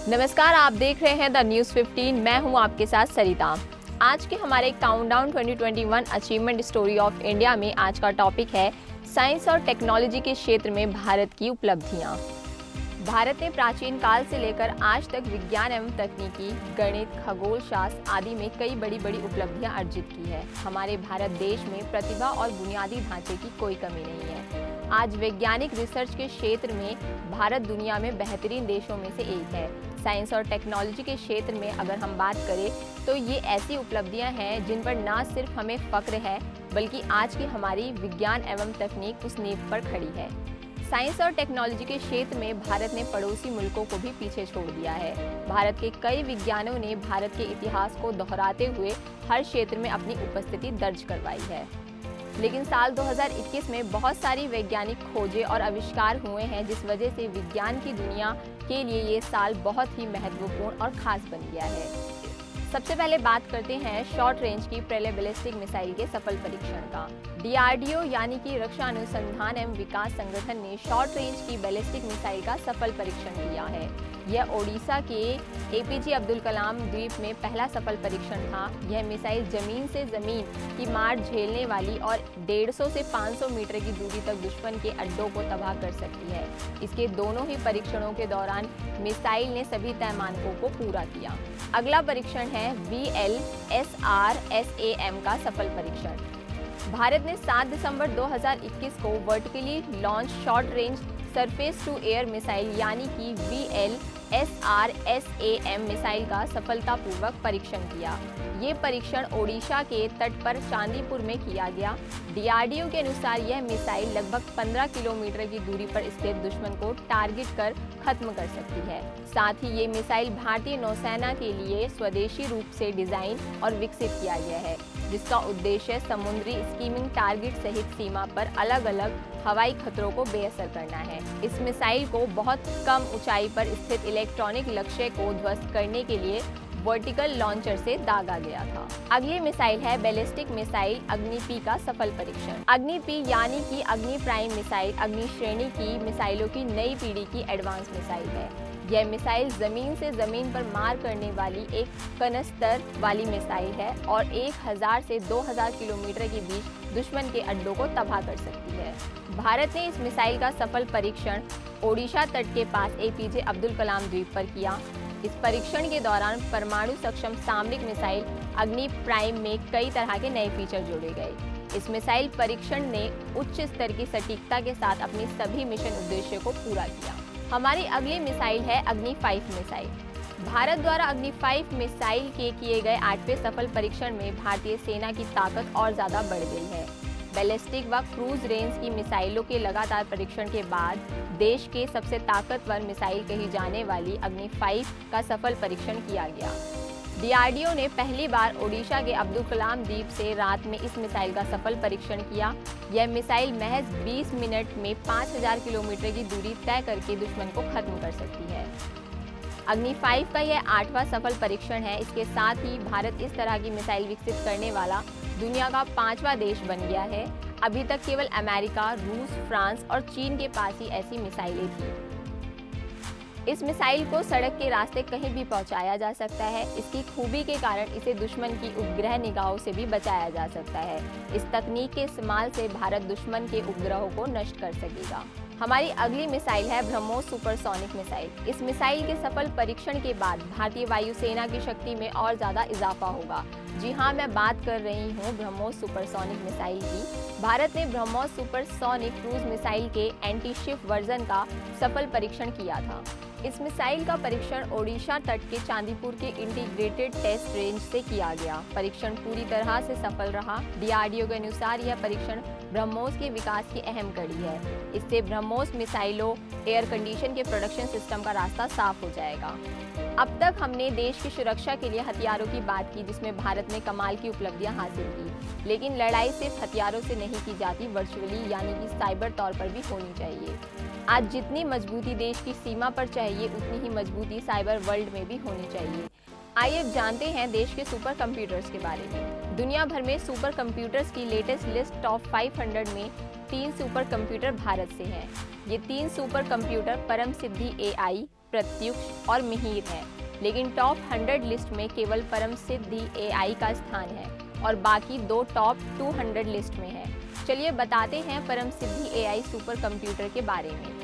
नमस्कार, आप देख रहे हैं द न्यूज़ 15। मैं हूं आपके साथ सरिता। आज के हमारे countdown 2021 achievement story of India में आज का टॉपिक है साइंस और टेक्नोलॉजी के क्षेत्र में भारत की उपलब्धियां। भारत ने प्राचीन काल से लेकर आज तक विज्ञान एवं तकनीकी, गणित, खगोल शास्त्र आदि में कई बड़ी बड़ी उपलब्धियां अर्जित की है। हमारे भारत देश में प्रतिभा और बुनियादी ढांचे की कोई कमी नहीं है। आज वैज्ञानिक रिसर्च के क्षेत्र में भारत दुनिया में बेहतरीन देशों में से एक है। साइंस और टेक्नोलॉजी के क्षेत्र में अगर हम बात करें तो ये ऐसी उपलब्धियां हैं जिन पर ना सिर्फ हमें फक्र है, बल्कि आज की हमारी विज्ञान एवं तकनीक उस नींव पर खड़ी है। साइंस और टेक्नोलॉजी के क्षेत्र में भारत ने पड़ोसी मुल्कों को भी पीछे छोड़ दिया है। भारत के कई विज्ञानों ने भारत के इतिहास को दोहराते हुए हर क्षेत्र में अपनी उपस्थिति दर्ज करवाई है। लेकिन साल 2021 में बहुत सारी वैज्ञानिक खोजें और आविष्कार हुए हैं, जिस वजह से विज्ञान की दुनिया के लिए ये साल बहुत ही महत्वपूर्ण और खास बन गया है। सबसे पहले बात करते हैं शॉर्ट रेंज की पहले बैलिस्टिक मिसाइल के सफल परीक्षण का। DRDO यानी कि रक्षा अनुसंधान एवं विकास संगठन ने शॉर्ट रेंज की बैलिस्टिक मिसाइल का सफल परीक्षण किया है। यह ओडिशा के APJ अब्दुल कलाम द्वीप में पहला सफल परीक्षण था। यह मिसाइल जमीन से जमीन की मार झेलने वाली और 150 से 500 मीटर की दूरी तक दुश्मन के अड्डों को तबाह कर सकती है। इसके दोनों ही परीक्षणों के दौरान मिसाइल ने सभी तय मानकों को पूरा किया। अगला परीक्षण है VLSRSAM का सफल परीक्षण। भारत ने 7 दिसंबर 2021 को vertically launch short range surface to air missile यानी कि VLSRSAM मिसाइल का सफलतापूर्वक परीक्षण किया। ये परीक्षण ओडिशा के तट पर चांदीपुर में किया गया। DRDO के अनुसार यह मिसाइल लगभग 15 किलोमीटर की दूरी पर स्थित दुश्मन को टारगेट कर खत्म कर सकती है। साथ ही ये मिसाइल भारतीय नौसेना के लिए स्वदेशी रूप से डिजाइन और विकसित किया गया है, जिसका उद्देश्य समुद्री स्कीमिंग टारगेट सहित सीमा पर अलग अलग हवाई खतरों को बेअसर करना है। इस मिसाइल को बहुत कम ऊंचाई पर स्थित इलेक्ट्रॉनिक लक्ष्य को ध्वस्त करने के लिए वर्टिकल लॉन्चर से दागा गया था। अगली मिसाइल है बैलिस्टिक मिसाइल अग्नि-P का सफल परीक्षण। अग्नि-P यानी कि अग्नि प्राइम मिसाइल अग्नि श्रेणी की मिसाइलों की नई पीढ़ी की एडवांस मिसाइल है। यह मिसाइल जमीन से जमीन पर मार करने वाली एक कनस्तर वाली मिसाइल है और 1000 से 2000 किलोमीटर के बीच दुश्मन के अड्डों को तबाह कर सकती है। भारत ने इस मिसाइल का सफल परीक्षण ओडिशा तट के पास APJ अब्दुल कलाम द्वीप पर किया। इस परीक्षण के दौरान परमाणु सक्षम सामरिक मिसाइल अग्नि प्राइम में कई तरह के नए फीचर जोड़े गए। इस मिसाइल परीक्षण ने उच्च स्तर की सटीकता के साथ अपनी सभी मिशन उद्देश्य को पूरा किया। हमारी अगली मिसाइल है अग्नि-5 मिसाइल। भारत द्वारा अग्नि-5 मिसाइल के किए गए 8वें सफल परीक्षण में भारतीय सेना की ताकत और ज्यादा बढ़ गई है। बैलिस्टिक व क्रूज रेंज की मिसाइलों के लगातार परीक्षण के बाद देश के सबसे ताकतवर मिसाइल कही जाने वाली अग्नि-5 का सफल परीक्षण किया गया। DRDO ने पहली बार ओडिशा के अब्दुल कलाम द्वीप से रात में इस मिसाइल का सफल परीक्षण किया। यह मिसाइल महज 20 मिनट में 5000 किलोमीटर की दूरी तय करके दुश्मन को खत्म कर सकती है। अग्नि-5 का यह 8वां सफल परीक्षण है। इसके साथ ही भारत इस तरह की मिसाइल विकसित करने वाला दुनिया का 5वां देश बन गया है। अभी तक केवल अमेरिका, रूस, फ्रांस और चीन के पास ही ऐसी मिसाइलें थी। इस मिसाइल को सड़क के रास्ते कहीं भी पहुंचाया जा सकता है। इसकी खूबी के कारण इसे दुश्मन की उपग्रह निगाहों से भी बचाया जा सकता है। इस तकनीक के इस्तेमाल से भारत दुश्मन के उपग्रहों को नष्ट कर सकेगा। हमारी अगली मिसाइल है ब्रह्मोस सुपरसोनिक मिसाइल। इस मिसाइल के सफल परीक्षण के बाद भारतीय वायुसेना की शक्ति में और ज्यादा इजाफा होगा। जी हाँ, मैं बात कर रही हूँ ब्रह्मोस सुपरसोनिक मिसाइल की। भारत ने ब्रह्मोस सुपरसोनिक क्रूज मिसाइल के एंटी शिप वर्जन का सफल परीक्षण किया था। इस मिसाइल का परीक्षण ओडिशा तट के चांदीपुर के इंटीग्रेटेड टेस्ट रेंज से किया गया। परीक्षण पूरी तरह से सफल रहा। DRDO के अनुसार यह परीक्षण ब्रह्मोस के विकास की अहम कड़ी है। इससे ब्रह्मोस मिसाइलों एयर कंडीशन के प्रोडक्शन सिस्टम का रास्ता साफ हो जाएगा। अब तक हमने देश की सुरक्षा के लिए हथियारों की बात की, जिसमें भारत ने कमाल की उपलब्धियां हासिल की। लेकिन लड़ाई सिर्फ हथियारों से नहीं की जाती, वर्चुअली यानी कि साइबर तौर पर भी होनी चाहिए। आज जितनी मजबूती देश की सीमा पर चाहिए, उतनी ही मजबूती साइबर वर्ल्ड में भी होनी चाहिए। आइए अब जानते हैं देश के सुपर कंप्यूटर्स के बारे में। दुनिया भर में सुपर कंप्यूटर्स की लेटेस्ट लिस्ट टॉप 500 में 3 सुपर कंप्यूटर भारत से हैं। ये 3 सुपर कंप्यूटर परम सिद्धि AI, प्रत्युष और मिहिर है, लेकिन टॉप 100 लिस्ट में केवल परम सिद्धि AI का स्थान है और बाकी 2 टॉप 200 लिस्ट में है। चलिए बताते हैं परम सिद्धि AI सुपर कंप्यूटर के बारे में।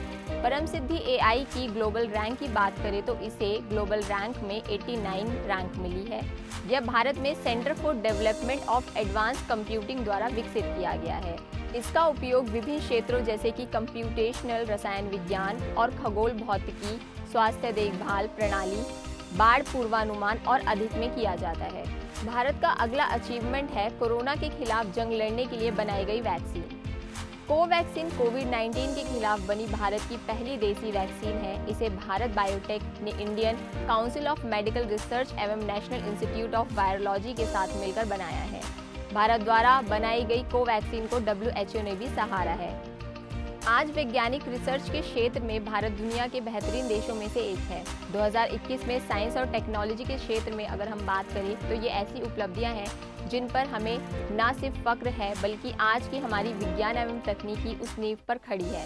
परम सिद्धि AI की ग्लोबल रैंक की बात करें तो इसे ग्लोबल रैंक में 89 रैंक मिली है। यह भारत में centre for development of advance computing द्वारा विकसित किया गया है। इसका उपयोग विभिन्न क्षेत्रों जैसे कि कंप्यूटेशनल रसायन विज्ञान और खगोल भौतिकी, स्वास्थ्य देखभाल प्रणाली, बाढ़ पूर्वानुमान और अधिक में किया जाता है। भारत का अगला अचीवमेंट है कोरोना के खिलाफ जंग लड़ने के लिए बनाई गई वैक्सीन। कोवैक्सीन कोविड-19 के खिलाफ बनी भारत की पहली देसी वैक्सीन है। इसे भारत बायोटेक ने Indian council of medical research एवं नेशनल इंस्टीट्यूट ऑफ वायरोलॉजी के साथ मिलकर बनाया है। भारत द्वारा बनाई गई कोवैक्सीन को WHO ने भी सराहा है। आज वैज्ञानिक रिसर्च के क्षेत्र में भारत दुनिया के बेहतरीन देशों में से एक है। 2021 में साइंस और टेक्नोलॉजी के क्षेत्र में अगर हम बात करें तो ये ऐसी उपलब्धियां हैं जिन पर हमें न सिर्फ फक्र है बल्कि आज की हमारी विज्ञान एवं तकनीकी उस नींव पर खड़ी है।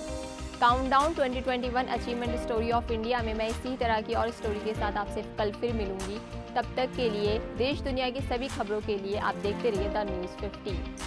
Countdown 2021 achievement story of India में मैं इसी तरह की और स्टोरी के साथ आपसे कल फिर मिलूंगी। तब तक के लिए देश दुनिया की सभी खबरों के लिए आप देखते रहिए द न्यूज़ 50।